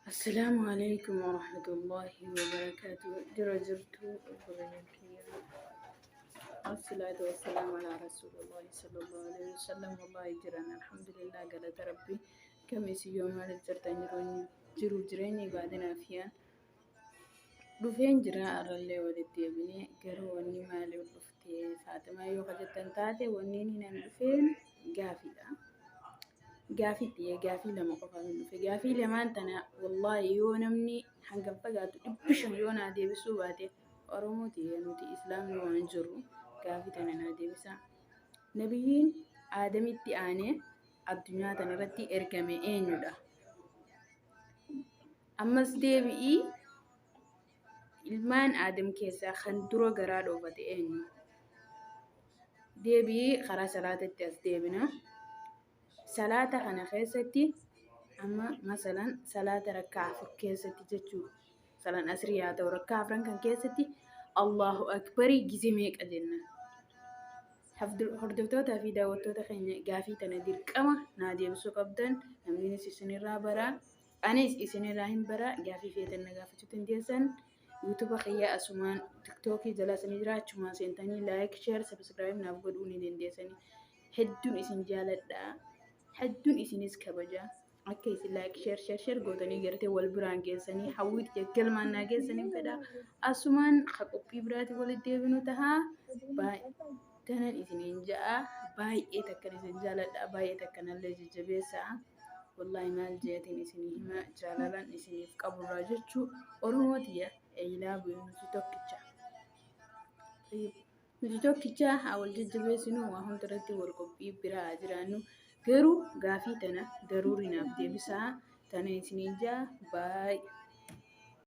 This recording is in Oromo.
السلام عليكم ورحمة الله وبركاته. جرجرتو البريكية. الصلاة والسلام على رسول الله صلى الله عليه وسلم. والله جرنا الحمد لله قالت ربي كم يوم على الجرتين جرو جريني بعدين فيها دفين جرا أرلي ولدي بني قرو وني مالي ودفتي فاطمة يوقف التنتاتي ونيني نام دفين قافي gaafii lama qofa hin dhufe gaafii lamaan tana wallahi yoo namni hangam fagaatu dhibbishan yoo naa deebisuu baate oromooti nuti islaamni waan jiru gaafii tana naa deebisa. Nabiyyiin aadamitti aanee addunyaa tana irratti ergame eenyudha? Ammas deebi'ii ilmaan aadam keessaa kan dura garaa dhoofate eenyu? Deebi'ii karaa salaatatti as deebina. Salaata kana keessatti amma masalan salaata rakkaa afur keessatti jechuudha. Salaan asrii haa ta'u rakkaa afran kan keessatti Allahu akbarii gizee meeqa jenna? Hordoftootaa fi daawwattoota keenya gaafii tana dirqama naa deebisuu qabdan. Namnis isinirraa baraa, anis isinirraa hin baraa. Gaafii feetan na gaafachuu dandeessan. YouTube kiyya asumaan TikTokii jala isinii jira. Achumaan seentanii like, share, subscribe naaf godhuu ni dandeessani. Hedduun isin jaaladha. Hedduun isinis kabaja akka isin like share gootanii gartee wal biraan geessanii hawwiitti jaggalmaan naa geessanii fedha. Asumaan qophii biraatti walitti deebinu tahaa tanan isiniin ja'a baay'ee takkan isin jaaladha baay'ee takkanallee jajjabeessaa. Wallahi maal jeetiin isinii hima jaalalan isiniif qaburraa jechuu Oromootiyya eelaa nuti tokkicha haa wal jajjabeessinu waa hundarratti wal qophii biraa jiraannu. Garuu gaafii tana daruuri naaf deebisaa. Tana isiniin ja'a baay'ee.